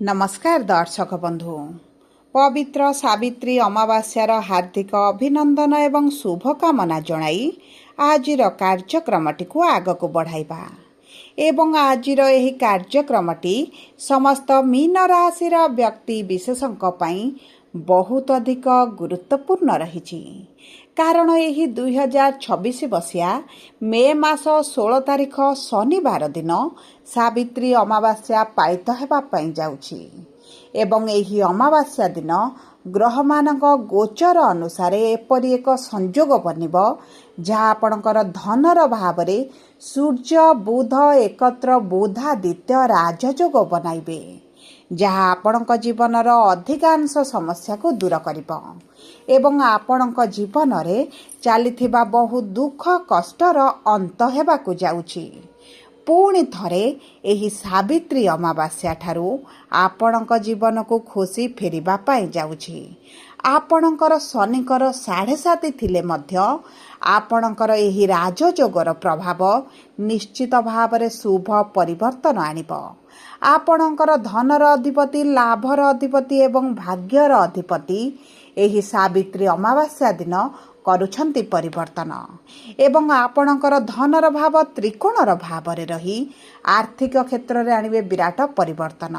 नमस्कार दर्शक बंधु। पवित्र सावित्री अमावास्यार हार्दिक अभिनंदन एवं शुभकामना जणाई आजिर कार्यक्रमटी को आगक बढ़ाइबा एवं आजिर एही कार्यक्रमटी समस्त मीन राशिर व्यक्ति विशेषक पई बहुत अधिक गुरुत्वपूर्ण रही। कारण यही 2026 बसिया मे मास 16 तारिख शनिवार दिन सावित्री अमावास्या पालित हेबा पई जाउछि एवं एही अमावास्या दिन ग्रहमानक गोचर अनुसार एपरि एक संयोग बनिब जहाँ आपणकर धनर भावरे सूर्य बुध एकत्र बुधादित्य राजयोग बनाइबे जहाँ आपणक जीवनर अधिकांश समस्या को दूर करिब एवं आपणक जीवन रे चलिथिबा बहु दुख कष्टर अंत हेबाकु जाउछि। पुणी थरे एही सावित्री अमावास्या ठारू आपणक जीवन को खुशी फेरिबा पाई जाउछि। आपणकर शनिकर 7.5 थिले मध्य आपणकर एही राजयोगर प्रभाव निश्चित भावरे शुभ परिवर्तन आनिब। आपणकर धनर अधिपति लाभर अधिपति एवं भाग्यर अधिपति एही सावित्री अमावास्या दिन करुछंती परिवर्तन एवं आपणकर धनर भाव त्रिकोणर भावरे रही आर्थिक क्षेत्र रे आनिबे विराट परिवर्तन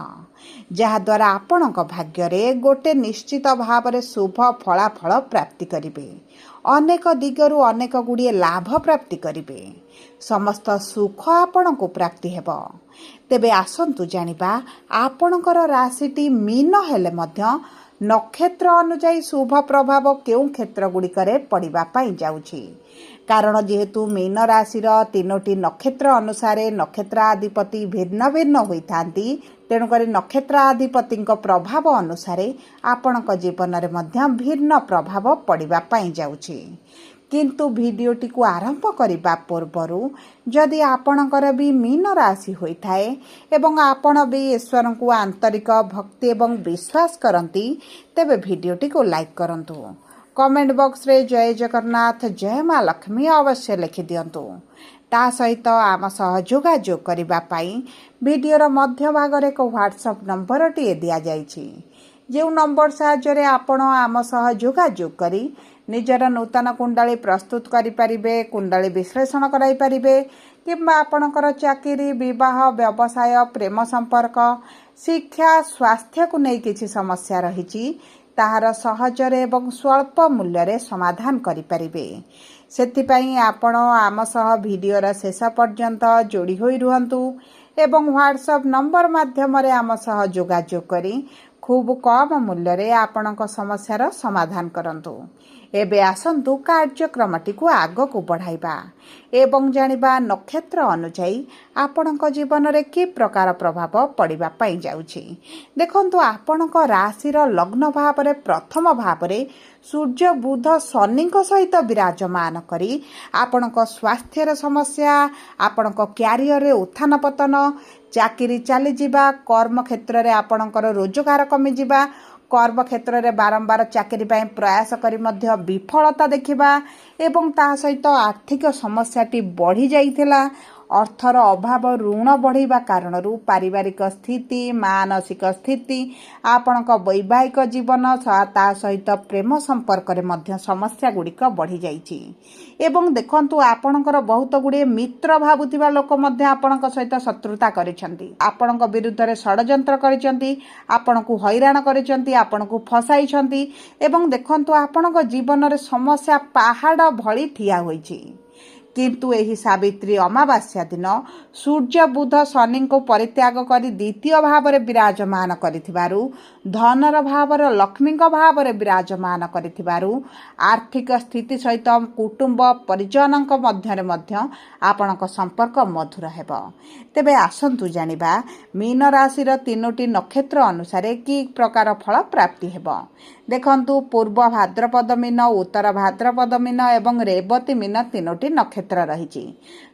जहा द्वारा आपणक भाग्यरे गोटे निश्चित भावरे शुभ फलाफल प्राप्ति करिबे। अनेक दिगरु अनेक गुड़िए लाभ प्राप्ति करिबे। समस्त सुख आपणको प्राप्ति हेब। तेबे आसंतु जानिबा आपणकर राशिटी मीन हेले मध्य नक्षत्र अनुଯାयी शुभ प्रभाव केउं क्षेत्र गुड़िकरे पड़िबा पाई जाउछि। कारण जेहेतु मीन राशिर 3टी नक्षत्र अनुसारे नक्षत्राधिपति भिन्न भिन्न होइथांती तेणुकरी नक्षत्राधिपति प्रभाव अनुसारे आपणक जीवन रे मध्य भिन्न प्रभाव पड़िबा पाई जाउछि। किंतु भिडियोटी को आरंभ करिबा पूर्वरु जदि आपणकर भी मीन राशि होइथाए एवं आपण भी ईश्वर को आंतरिक भक्ति एवं विश्वास करंती तेबे भिडियोटी को लाइक करंतु। कमेंट बॉक्स रे जय जगन्नाथ जय मां लक्ष्मी अवश्य लिखि दियंतु। ता सहित आम सह जोगाजोग करिबा पाई भिडियोर मध्य भाग रे एक व्हाट्सएप नंबर टी दिया जाइछि। जो नंबर साहाय्य आपण आम सह जोगाजोग करी निजर नूतन कुंडली प्रस्तुत करि परिबे, कुंडली विश्लेषण कराई परिबे किंबा आपणकर चाकरी विवाह व्यवसाय प्रेम संपर्क शिक्षा स्वास्थ्य को नहीं किछि समस्या रहिछि ताहार सहजरे एवं स्वल्प मूल्य समाधान करि परिबे। सेथिपई आपण आम सह भिडियोर शेष पर्यंत जोड़ी होई रुहंतु एवं व्हाट्सएप नंबर माध्यम आम सह जोगाजोग करी खूब कम मूल्य रे आपणक समस्यार समाधान करंतु। एबे आसंतु कार्यक्रमटी को आग को बढ़ाइबा एवं जानिबा नक्षत्र अनुଯାयी आपणक जीवन रे कि प्रकार प्रभाव पड़िबा पाई जाउछि। देखंतु आपणक राशिर लग्न भाव रे प्रथम भाव रे सूर्य बुध शनि सहित विराजमान करी आपणक स्वास्थ्यर समस्या आपणक क्यारियर रे उत्थान पतन चाकरी चली जिबा कर्म क्षेत्र रे आपणकर रोजगार कमी जिबा कर्म क्षेत्र रे बारंबार चाकरी पाई प्रयास करी मध्य विफलता देखिबा एवं ता सहित आर्थिक समस्याटी बढ़ी जाइथिला अर्थर अभाव ऋण बढ़िबा कारणरू पारिवारिक स्थिति मानसिक स्थिति आपणक वैवाहिक जीवन ता सहित प्रेम संपर्क रे मध्य समस्या गुड़िक बढ़ी जाइछि। एवं देखंतु आपणकर बहुत गुड़े मित्र भाबुथिबा लोक मध्य आपणक सहित शत्रुता करिसंती आपणक विरुद्ध रे षडयंत्र करिसंती आपणकु हैराण करिसंती आपणकु फसाइसंती एवं देखंतु आपणक जीवन रे समस्या पहाड़ भली ठिया होइछि। किंतु एही सावित्री अमावास्या दिन सूर्य बुध शनि को परित्याग करी द्वितीय भाव रे विराजमान करिथिबारु धनर भाव रे लक्ष्मी भाव रे विराजमान करिथिबारु आर्थिक स्थिति सहित कुटुंब परिजनक मध्य आपणक संपर्क मधुर हेबो। तेबे आसंतु जानिबा मीन राशि रो 3टी नक्षत्र अनुसार कि प्रकार फल प्राप्ति हेबो। ଦେଖନ୍ତୁ ପୂର୍ବ ଭାଦ୍ରପଦ ମୀନ, ଉତ୍ତର ଭାଦ୍ରପଦ ମୀନ ଏବଂ ରେବତୀ ମୀନ ତିନୋଟି ନକ୍ଷତ୍ର ରହିଛି।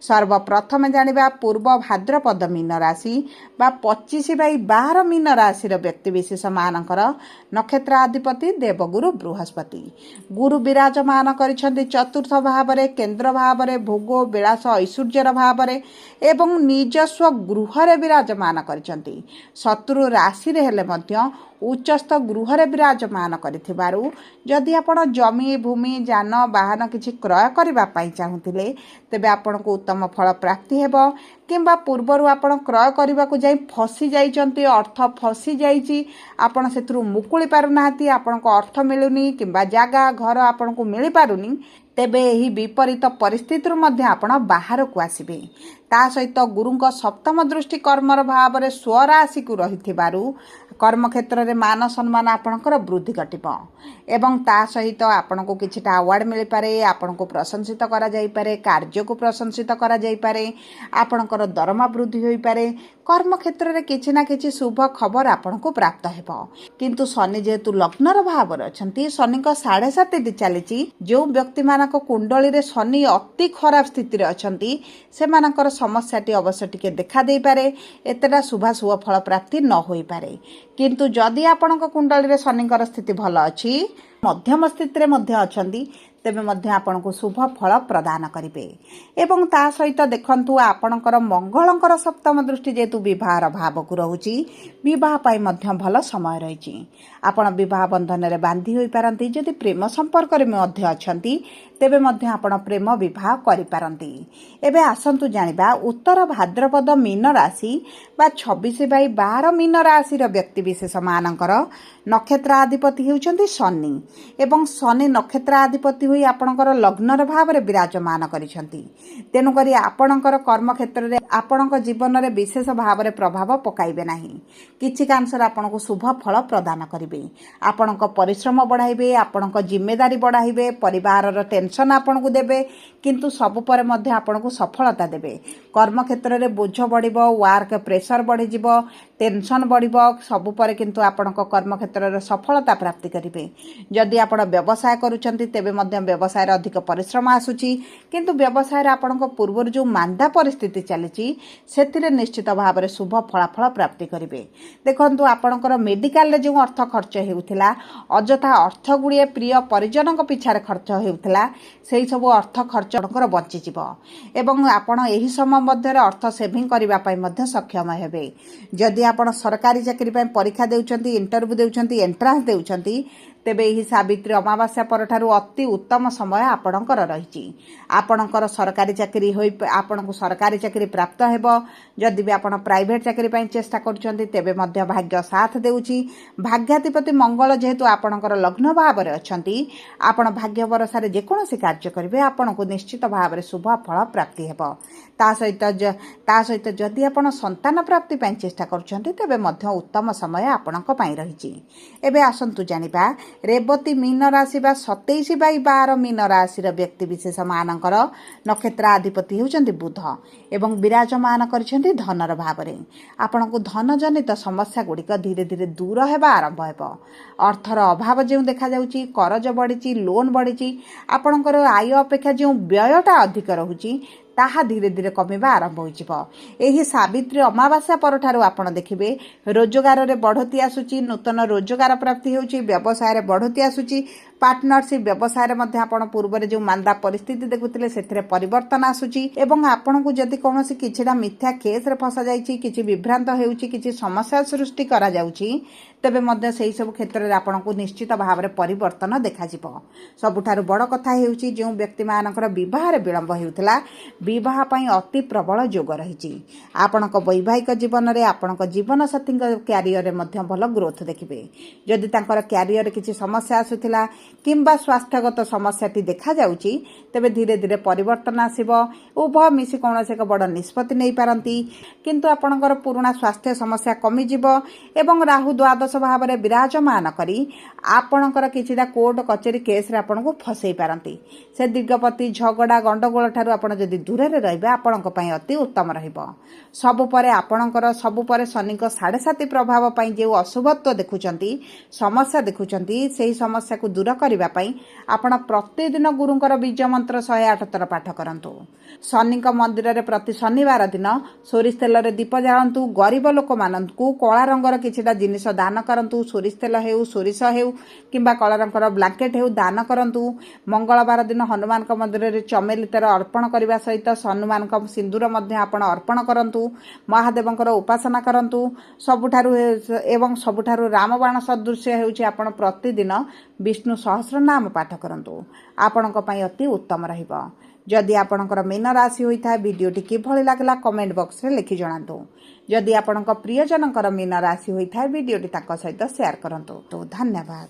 ସର୍ବପ୍ରଥମେ ଜାଣିବା ପୂର୍ବ ଭାଦ୍ରପଦ ମୀନ ରାଶି ବା 25/12 ମୀନ ରାଶିର ବ୍ୟକ୍ତିବିଶେଷମାନଙ୍କର ନକ୍ଷତ୍ରାଧିପତି ଦେବଗୁରୁ ବୃହସ୍ପତି। ଗୁରୁ ବିରାଜମାନ କରିଛନ୍ତି ଚତୁର୍ଥ ଭାବରେ, କେନ୍ଦ୍ର ଭାବରେ, ଭୋଗ ବିଳାସ ଐଶ୍ୱର୍ଯ୍ୟର ଭାବରେ ଏବଂ ନିଜସ୍ୱ ଗୃହରେ ବିରାଜମାନ କରିଛନ୍ତି। ଶତ୍ରୁ ରାଶିରେ ହେଲେ ମଧ୍ୟ ଉଚ୍ଚସ୍ଥ ଗୃହରେ ବିରାଜମାନ କରିଥିବାରୁ ଯଦି ଆପଣ ଜମି ଭୂମି ଯାନବାହନ କିଛି କ୍ରୟ କରିବା ପାଇଁ ଚାହୁଁଥିଲେ ତେବେ ଆପଣଙ୍କୁ ଉତ୍ତମ ଫଳ ପ୍ରାପ୍ତି ହେବ। କିମ୍ବା ପୂର୍ବରୁ ଆପଣ କ୍ରୟ କରିବାକୁ ଯାଇ ଫସି ଯାଇଛନ୍ତି, ଅର୍ଥ ଫସି ଯାଇଛି, ଆପଣ ସେଥିରୁ ମୁକୁଳି ପାରୁନାହାନ୍ତି, ଆପଣଙ୍କ ଅର୍ଥ ମିଳୁନି କିମ୍ବା ଜାଗା ଘର ଆପଣଙ୍କୁ ମିଳିପାରୁନି, ତେବେ ଏହି ବିପରୀତ ପରିସ୍ଥିତିରୁ ମଧ୍ୟ ଆପଣ ବାହାରକୁ ଆସିବେ। ତା ସହିତ ଗୁରୁଙ୍କ ସପ୍ତମ ଦୃଷ୍ଟି କର୍ମର ଭାବରେ ସ୍ୱରାଶିକୁ ରହିଥିବାରୁ କର୍ମକ୍ଷେତ୍ରରେ ମାନ ସମ୍ମାନ ଆପଣଙ୍କର ବୃଦ୍ଧି ଘଟିବ ଏବଂ ତା ସହିତ ଆପଣଙ୍କୁ କିଛିଟା ଆୱାର୍ଡ଼ ମିଳିପାରେ, ଆପଣଙ୍କୁ ପ୍ରଶଂସିତ କରାଯାଇପାରେ, କାର୍ଯ୍ୟକୁ ପ୍ରଶଂସିତ କରାଯାଇପାରେ, ଆପଣଙ୍କର ଦରମା ବୃଦ୍ଧି ହୋଇପାରେ। କର୍ମକ୍ଷେତ୍ରରେ କିଛି ନା କିଛି ଶୁଭ ଖବର ଆପଣଙ୍କୁ ପ୍ରାପ୍ତ ହେବ। କିନ୍ତୁ ଶନି ଯେହେତୁ ଲଗ୍ନର ଭାବରେ ଅଛନ୍ତି, ଶନିଙ୍କ 7.5 ଚାଲିଛି, ଯେଉଁ ବ୍ୟକ୍ତିମାନଙ୍କ କୁଣ୍ଡଳୀରେ ଶନି ଅତି ଖରାପ ସ୍ଥିତିରେ ଅଛନ୍ତି ସେମାନଙ୍କର ସମସ୍ୟାଟି ଅବଶ୍ୟ ଟିକେ ଦେଖା ଦେଇପାରେ, ଏତେଟା ଶୁଭାଶୁଭ ଫଳ ପ୍ରାପ୍ତି ନ ହୋଇପାରେ। କିନ୍ତୁ ଯଦି ଆପଣଙ୍କ କୁଣ୍ଡଳୀରେ ଶନିଙ୍କର ସ୍ଥିତି ଭଲ ଅଛି, ମଧ୍ୟମ ସ୍ଥିତିରେ ମଧ୍ୟ ଅଛନ୍ତି, ତେବେ ମଧ୍ୟ ଆପଣଙ୍କୁ ଶୁଭ ଫଳ ପ୍ରଦାନ କରିବେ। ଏବଂ ତା ସହିତ ଦେଖନ୍ତୁ ଆପଣଙ୍କର ମଙ୍ଗଳଙ୍କର ସପ୍ତମ ଦୃଷ୍ଟି ଯେହେତୁ ବିବାହର ଭାବକୁ ରହୁଛି, ବିବାହ ପାଇଁ ମଧ୍ୟ ଭଲ ସମୟ ରହିଛି। ଆପଣ ବିବାହ ବନ୍ଧନରେ ବାନ୍ଧି ହୋଇପାରନ୍ତି। ଯଦି ପ୍ରେମ ସମ୍ପର୍କରେ ମଧ୍ୟ ଅଛନ୍ତି ତେବେ ମଧ୍ୟ ଆପଣ ପ୍ରେମ ବିବାହ କରିପାରନ୍ତି। ଏବେ ଆସନ୍ତୁ ଜାଣିବା ଉତ୍ତର ଭାଦ୍ରପଦ ମୀନ ରାଶି ବା 26/12 ମୀନ ରାଶିର ବ୍ୟକ୍ତିବିଶେଷମାନଙ୍କର ନକ୍ଷତ୍ରାଧିପତି ହେଉଛନ୍ତି ଶନି ଏବଂ ଶନି ନକ୍ଷତ୍ରାଧିପତି ହୋଇ ଆପଣଙ୍କର ଲଗ୍ନର ଭାବରେ ବିରାଜମାନ କରିଛନ୍ତି। ତେଣୁକରି ଆପଣଙ୍କର କର୍ମକ୍ଷେତ୍ରରେ ଆପଣଙ୍କ ଜୀବନରେ ବିଶେଷ ଭାବରେ ପ୍ରଭାବ ପକାଇବେ ନାହିଁ। କିଛି କାଂଶରେ ଆପଣଙ୍କୁ ଶୁଭ ଫଳ ପ୍ରଦାନ କରିବେ। ଆପଣଙ୍କ ପରିଶ୍ରମ ବଢ଼ାଇବେ, ଆପଣଙ୍କ ଜିମ୍ମେଦାରି ବଢ଼ାଇବେ, ପରିବାରର ଟେନସନ୍ ଆପଣଙ୍କୁ ଦେବେ, କିନ୍ତୁ ସବୁ ପରେ ମଧ୍ୟ ଆପଣଙ୍କୁ ସଫଳତା ଦେବେ। କର୍ମକ୍ଷେତ୍ରରେ ବୋଝ ବଢ଼ିବ, ୱାର୍କ ପ୍ରେସର ବଢ଼ିଯିବ, ଟେନସନ୍ ବଢ଼ିବ, ସବୁ ପରେ କିନ୍ତୁ ଆପଣଙ୍କ କର୍ମକ୍ଷେତ୍ରରେ ସଫଳତା ପ୍ରାପ୍ତି କରିବେ। ଯଦି ଆପଣ ବ୍ୟବସାୟ କରୁଛନ୍ତି ତେବେ ମଧ୍ୟ ବ୍ୟବସାୟରେ ଅଧିକ ପରିଶ୍ରମ ଆସୁଛି, କିନ୍ତୁ ବ୍ୟବସାୟରେ ଆପଣଙ୍କ ପୂର୍ବରୁ ଯେଉଁ ମାନ୍ଦା ପରିସ୍ଥିତି ଚାଲିଛି ସେଥିରେ ନିଶ୍ଚିତ ଭାବରେ ଶୁଭ ଫଳାଫଳ ପ୍ରାପ୍ତି କରିବେ। ଦେଖନ୍ତୁ ଆପଣଙ୍କର ମେଡ଼ିକାଲରେ ଯେଉଁ ଅର୍ଥ ଖର୍ଚ୍ଚ ହେଉଥିଲା, ଅଯଥା ଅର୍ଥ ଗୁଡ଼ିଏ ପ୍ରିୟ ପରିଜନଙ୍କ ପିଛାରେ ଖର୍ଚ୍ଚ ହେଉଥିଲା, ସେହି ସବୁ ଅର୍ଥ ଖର୍ଚ୍ଚ ଆପଣଙ୍କର ବଞ୍ଚିଯିବ ଏବଂ ଆପଣ ଏହି ସମୟ ମଧ୍ୟରେ ଅର୍ଥ ସେଭିଂ କରିବା ପାଇଁ ମଧ୍ୟ ସକ୍ଷମ ହେବେ। ଯଦି ଆପଣ ସରକାରୀ ଚାକିରି ପାଇଁ ପରୀକ୍ଷା ଦେଉଛନ୍ତି, ଇଣ୍ଟରଭ୍ୟୁ ଦେଉଛନ୍ତି, ଏଣ୍ଟ୍ରାନ୍ସ ଦେଉଛନ୍ତି, ତେବେ ଏହି ସାବିତ୍ରୀ ଅମାବାସ୍ୟା ପରଠାରୁ ଅତି ଉତ୍ତମ ସମୟ ଆପଣଙ୍କର ରହିଛି। ଆପଣଙ୍କର ସରକାରୀ ଚାକିରି ଆପଣଙ୍କୁ ସରକାରୀ ଚାକିରି ପ୍ରାପ୍ତ ହେବ। ଯଦି ବି ଆପଣ ପ୍ରାଇଭେଟ୍ ଚାକିରି ପାଇଁ ଚେଷ୍ଟା କରୁଛନ୍ତି ତେବେ ମଧ୍ୟ ଭାଗ୍ୟ ସାଥ ଦେଉଛି। ଭାଗ୍ୟାଧିପତି ମଙ୍ଗଳ ଯେହେତୁ ଆପଣଙ୍କର ଲଗ୍ନ ଭାବରେ ଅଛନ୍ତି, ଆପଣ ଭାଗ୍ୟ ଭରସାରେ ଯେକୌଣସି କାର୍ଯ୍ୟ କରିବେ ଆପଣଙ୍କୁ ନିଶ୍ଚିତ ଭାବରେ ଶୁଭ ଫଳ ପ୍ରାପ୍ତି ହେବ। ତା ସହିତ ଯଦି ଆପଣ ସନ୍ତାନ ପ୍ରାପ୍ତି ପାଇଁ ଚେଷ୍ଟା କରୁଛନ୍ତି ତେବେ ମଧ୍ୟ ଉତ୍ତମ ସମୟ ଆପଣଙ୍କ ପାଇଁ ରହିଛି। ଏବେ ଆସନ୍ତୁ ଜାଣିବା ରେବତୀ ମୀନ ରାଶି ବା 27/12 ମୀନ ରାଶିର ବ୍ୟକ୍ତିବିଶେଷମାନଙ୍କର ନକ୍ଷତ୍ରାଧିପତି ହେଉଛନ୍ତି ବୁଧ ଏବଂ ବିରାଜମାନ କରିଛନ୍ତି ଧନର ଭାବରେ। ଆପଣଙ୍କୁ ଧନଜନିତ ସମସ୍ୟା ଗୁଡ଼ିକ ଧୀରେ ଧୀରେ ଦୂର ହେବା ଆରମ୍ଭ ହେବ। ଅର୍ଥର ଅଭାବ ଯେଉଁ ଦେଖାଯାଉଛି, କରଜ ବଢ଼ିଛି, ଲୋନ୍ ବଢ଼ିଛି, ଆପଣଙ୍କର ଆୟ ଅପେକ୍ଷା ଯେଉଁ ବ୍ୟୟଟା ଅଧିକ ରହୁଛି ତାହା ଧୀରେ ଧୀରେ କମିବା ଆରମ୍ଭ ହୋଇଯିବ। ଏହି ସାବିତ୍ରୀ ଅମାବାସ୍ୟା ପରଠାରୁ ଆପଣ ଦେଖିବେ ରୋଜଗାରରେ ବଢ଼ତି ଆସୁଛି, ନୂତନ ରୋଜଗାର ପ୍ରାପ୍ତି ହେଉଛି, ବ୍ୟବସାୟରେ ବଢ଼ତି ଆସୁଛି, ପାର୍ଟନରସିପ୍ ବ୍ୟବସାୟରେ ମଧ୍ୟ ଆପଣ ପୂର୍ବରେ ଯେଉଁ ମାନ୍ଦା ପରିସ୍ଥିତି ଦେଖୁଥିଲେ ସେଥିରେ ପରିବର୍ତ୍ତନ ଆସୁଛି ଏବଂ ଆପଣଙ୍କୁ ଯଦି କୌଣସି କିଛିଟା ମିଥ୍ୟା କେସ୍ରେ ଫସାଯାଇଛି, କିଛି ବିଭ୍ରାନ୍ତ ହେଉଛି, କିଛି ସମସ୍ୟା ସୃଷ୍ଟି କରାଯାଉଛି, ତେବେ ମଧ୍ୟ ସେହି ସବୁ କ୍ଷେତ୍ରରେ ଆପଣଙ୍କୁ ନିଶ୍ଚିତ ଭାବରେ ପରିବର୍ତ୍ତନ ଦେଖାଯିବ। ସବୁଠାରୁ ବଡ଼ କଥା ହେଉଛି ଯେଉଁ ବ୍ୟକ୍ତିମାନଙ୍କର ବିବାହରେ ବିଳମ୍ବ ହେଉଥିଲା, ବିବାହ ପାଇଁ ଅତି ପ୍ରବଳ ଯୋଗ ରହିଛି। ଆପଣଙ୍କ ବୈବାହିକ ଜୀବନରେ ଆପଣଙ୍କ ଜୀବନସାଥୀଙ୍କ କ୍ୟାରିୟରରେ ମଧ୍ୟ ଭଲ ଗ୍ରୋଥ ଦେଖିବେ। ଯଦି ତାଙ୍କର କ୍ୟାରିୟରରେ କିଛି ସମସ୍ୟା ଆସୁଥିଲା किंबा स्वास्थ्यगत समस्याटी देखाଯାଉଛି तेबे धीरे धीरे परिवर्तन आसिबो उभय मिसी कौनसी एक बड़ निष्पत्ति नहीं पारती किंतु आपणकर पुराना स्वास्थ्य समस्या कमी जिवो एवं राहु द्वादश भाव में विराजमान करी आपणकर किछिटा कोर्ट कचेरी केस रे आपनको फसई पारती से दिगपति झगड़ा गंडगोल ठारू आपण जदि दूर रे रहबे आपणक पई अति उत्तम रहिबो सबु परे आपणकर सबु परे शनिक 7.5 प्रभाव पई जे अशुभत्व देखुचंती समस्या देखुचंती सेही समस्या को दूर करबा पई आपण प्रतिदिन गुरुंकर बीज मंत्र 108 थर पाठ करंतु शनिक मंदिर रे प्रति शनिवार दिन सोरिष तेल रे दीप जाळंतु गरीब लोक मानंतु कला रंगर किछिटा जिनिस दान करंतु सोरिष तेल हेउ सोरिष हेउ किंबा कला रंगर ब्लैंकेट हेउ दान करंतु मंगलवार दिन हनुमान मंदिर रे चमेली तेल अर्पण करबा सहित हनुमान सिंदूर मध्य आपण अर्पण करंतु महादेवंकर उपासना करंतु सबुठारु एवं सबुठारु रामबाण सदृश्य हेउछि आपण प्रतिदिन विष्णु सहस्र नाम पाठ करंतु आपणक पई अति उत्तम रहिबो जदि आपणकर मीन राशि होइथा वीडियोटी किभଳି लागला कमेंट बॉक्स रे लिखि जणांतु जदि आपणक प्रियजनकर मीन राशि होइथा वीडियोटी ताक सहित शेयर करंतु तो धन्यवाद।